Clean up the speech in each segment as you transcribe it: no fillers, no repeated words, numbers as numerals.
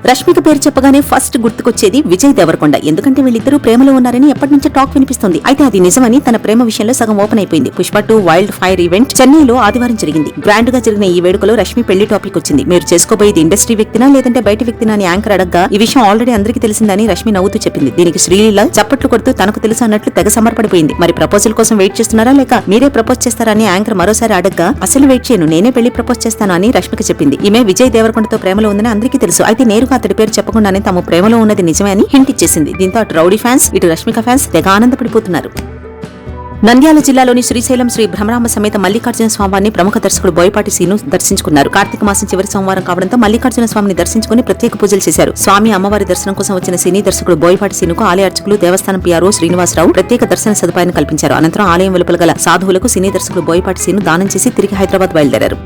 రష్మిక పేరు చెప్పగానే ఫస్ట్ గుర్తుకొచ్చేది విజయ్ దేవరకొండ. ఎందుకంటే వీళ్ళిద్దరూ ప్రేమలో ఉన్నారని ఎప్పటి నుంచో టాక్ వినిపిస్తుంది. అయితే అది నిజమని తన ప్రేమ విషయంలో సగం ఓపెన్ అయిపోయింది. పుష్ప 2 వైల్డ్ ఫైర్ ఈవెంట్ చెన్నైలో ఆదివారం జరిగింది. గ్రాండ్ గా జరిగిన ఈ వేడుకలో రష్మి పెళ్లి టాపిక్ వచ్చింది. మీరు చేసుకోబోయేది ఇండస్ట్రీ వ్యక్తినా లేదంటే బయట వ్యక్తినా అని యాంకర్ అడగ్గా ఈ విషయం ఆల్రెడీ అందరికీ తెలిసిందని రష్మి నవ్వుతూ చెప్పింది. దీనికి శ్రీలీల చప్పట్లు కొడుతూ తనకు తెలుసు అన్నట్లు తెగ సమర్పడిపోయింది. మరి ప్రపోజల్ కోసం వెయిట్ చేస్తున్నారా లేక మీరే ప్రపోజ్ చేస్తారా అని యాంకర్ మరోసారి అడగ్గా అసలు వెయిట్ చేయను, నేనే పెళ్లి ప్రపోజ్ చేస్తాను అని రష్మిక చెప్పింది. ఈమె విజయ్ దేవరకొండతో ప్రేమలో ఉందని అందరికీ తెలుసు. అయితే నేరుగా అతడి పేరు చెప్పకుండానే తాము ప్రేమలో ఉన్నది నిజమే అని హింట్ ఇచ్చేసింది. దీంతో అటు రౌడీ ఫ్యాన్స్ ఇటు రష్మిక ఫ్యాన్స్ తెగ ఆనందపడిపోతున్నారు. నంద్యాల జిల్లాలోని శ్రీశైలం శ్రీ భ్రమరాంబ సమేత మల్లికార్జున స్వామిని ప్రముఖ దర్శకుడు బోయపాటి సీను దర్శించుకున్నారు. కార్తీక మాసం చివరి సోమవారం కావడంతో మల్లికార్జున స్వామిని దర్శించుకుని ప్రత్యేక పూజలు చేశారు. స్వామి అమ్మవారి దర్శనం కోసం వచ్చిన సినీ దర్శకుడు బోయపాటి సీనుకు ఆలయ అర్చకులు దేవస్థానం పిఆర్ఓ శ్రీనివాసరావు ప్రత్యేక దర్శన సదుపాయాన్ని కల్పించారు. అనంతరం ఆలయం వెలుపల గల సాధువులకు సినీ దర్శకుడు బోయపాటి సీను దానం చేసి తిరిగి హైదరాబాద్ బయలుదేరారు.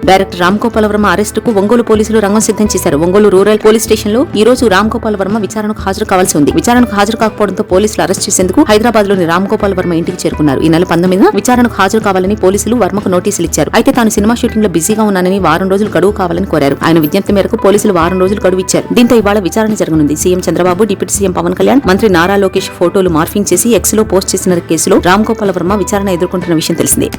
డైరెక్టర్ రామ్ గోపాల్ వర్మ అరెస్టుకు ఒంగోలు పోలీసులు రంగం సిద్ధం చేశారు. ఒంగోలు రూరల్ పోలీస్ స్టేషన్ లో ఈ రోజు రామ్ గోపాల్ వర్మ విచారణకు హాజరు కావాల్సి ఉంది. విచారణకు హాజరు కాకపోవడంతో పోలీసులు అరెస్ట్ చేసేందుకు హైదరాబాద్ లోని రామ్ గోపాల్ వర్మ ఇంటికి చేరుకున్నారు. ఈ నెల 19న విచారణకు హాజరు కావాలని పోలీసులు వర్మకు నోటీసులు ఇచ్చారు. అయితే తాను సినిమా షూటింగ్ లో బిజీగా ఉన్నానని వారం రోజులు గడువు కావాలని కోరారు. ఆయన విజ్ఞప్తి మేరకు పోలీసులు వారం రోజులు గడువు ఇచ్చారు. దీంతో ఇవాళ విచారణ జరగనుంది. CM Chandrababu, deputy CM Pawan Kalyan, మంత్రి నారా లోకేష్ ఫోటోలు మార్ఫింగ్ చేసి ఎక్స్ లో పోస్ట్ చేసిన కేసులో రామ్ గోపాల్ వర్మ విచారణ ఎదుర్కొంటున్న విషయం తెలిసిందే.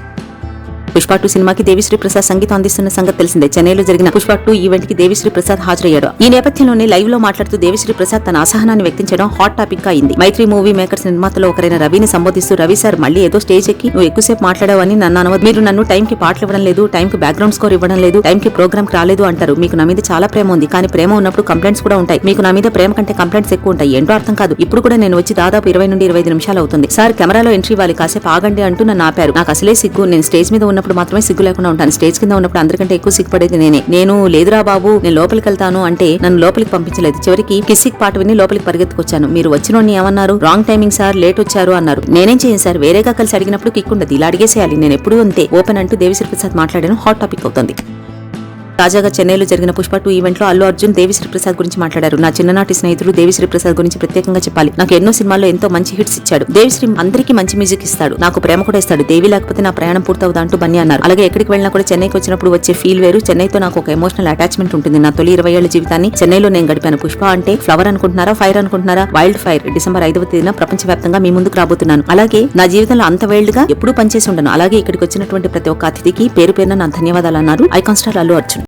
పుష్ప 2 సినిమాకి దేవిశ్రీ ప్రసాద్ సంగీతం అందిస్తున్న సంగతి తెలిసిందే. చెన్నైలో జరిగిన పుష్ప 2 ఈవెంట్ కి దేవిశ్రీ ప్రసాద్ హాజరయ్యాడు. ఈ నేపథ్యంలోనే లైవ్ లో మాట్లాడుతూ దేవిశ్రీ ప్రసాద్ తన అసహనాన్ని వ్యక్తం చేయడం హాట్ టాపిక్ గా అయింది. మైత్రి మూవీ మేకర్స్ నిర్మాతలో ఒకరైన రవిని సంబోధిస్తూ, రవి సార్ మళ్ళీ ఏదో స్టేజ్ ఎక్కి నువ్వు ఎక్కువసేపు మాట్లాడావని నన్ను అనవద్దు. మీరు నన్ను టైం కి పాటలు ఇవ్వడం లేదు, టైం కి బ్యాక్గ్రౌండ్ స్కోర్ ఇవ్వడం లేదు, టైం కి ప్రోగ్రామ్ కి రాలేదు అంటారు. మీకు నా మీద చాలా ప్రేమ ఉంది, కానీ ప్రేమ ఉన్నప్పుడు కంప్లైంట్స్ కూడా ఉంటాయి. మీకు నా మీద ప్రేమ కంటే కంప్లైంట్స్ ఎక్కువ ఉంటాయి. ఏంటో అర్థం కాదు. ఇప్పుడు కూడా నేను వచ్చి దాదాపు 20 నుండి 25 నిమిషాలు అవుతుంది. సార్ కెమెరాలో ఎంట్రీ ఇవ్వాలి, కాసేపు ఆగండి అంటూ నన్ను ఆపారు. నాకు అసలే సిగ్గు. నేను స్టేజ్ మీద ఉన్నప్పుడు మాత్రమే సిగ్గు లేకుండా ఉంటాను. స్టేజ్ కింద ఉన్నప్పుడు అందరికంటే ఎక్కువ సిగ్గుపడేది నేనే. నేను లేదురా బాబు నేను లోపలికి వెళ్తాను అంటే నన్ను లోపలికి పంపించలేదు. చివరికి కిసిక్ పాట విని లోపలికి పరిగెత్తుకొచ్చాను. మీరు వచ్చినోడిని ఏమన్నారు? రాంగ్ టైమింగ్ సార్, లేట్ వచ్చారు అన్నారు. నేనేం చేయను సార్, వేరేగా కలిసి అడిగినప్పుడు కిక్ ఉండదు, ఇలా అడిగేసేయాలి, నేను ఎప్పుడూ అంతే ఓపెన్ అంటూ దేవిశ్రీ ప్రసాద్ మాట్లాడడం హాట్ టాపిక్ అవుతుంది. తాజాగా చెన్నైలో జరిగిన పుష్ప 2 ఈవెంట్ లో అల్లు అర్జున్ దేవిశ్రీ ప్రసాద్ గురించి మాట్లాడారు. నా చిన్ననాటి స్నేహితుడు దేవిశ్రీ ప్రసాద్ గురించి ప్రత్యేకంగా చెప్పాలి. నాకు ఎన్నో సినిమాల్లో ఎంతో మంచి హిట్స్ ఇచ్చాడు. దేవిశ్రీ అందరికీ మంచి మ్యూజిక్ ఇస్తాడు, నాకు ప్రేమ కూడా ఇస్తాడు. దేవి లేకపోతే నా ప్రయాణం పూర్తవుదా అంటూ బన్నీ అన్నారు. అలాగే ఎక్కడికి వెళ్ళినా కూడా చెన్నైకి వచ్చినప్పుడు వచ్చే ఫీల్ వేరు. చెన్నైతో నాకు ఒక ఎమోషనల్ అటాచ్మెంట్ ఉంటుంది. నా తొలి 20 ఏళ్ల జీవితాన్ని చెన్నైలో నేను గడిపాను. పుష్ప అంటే ఫ్లవర్ అనుకుంటున్నారా, ఫైర్ అనుకుంటున్నారా? వైల్డ్ ఫైర్ డిసెంబర్ 5వ తేదీన ప్రపంచవ్యాప్తంగా మీ ముందుకు రాబోతున్నాను. అలాగే నా జీవితంలో అంత వైల్డ్ గా ఎప్పుడూ పనిచేసి ఉండను. అలాగే ఇక్కడికి వచ్చినటువంటి ప్రతి ఒక్క అతిథికి పేరు పేరున నా ధన్యవాదాలు అన్నారు ఐకాన్ స్టార్ అల్లు అర్జున్.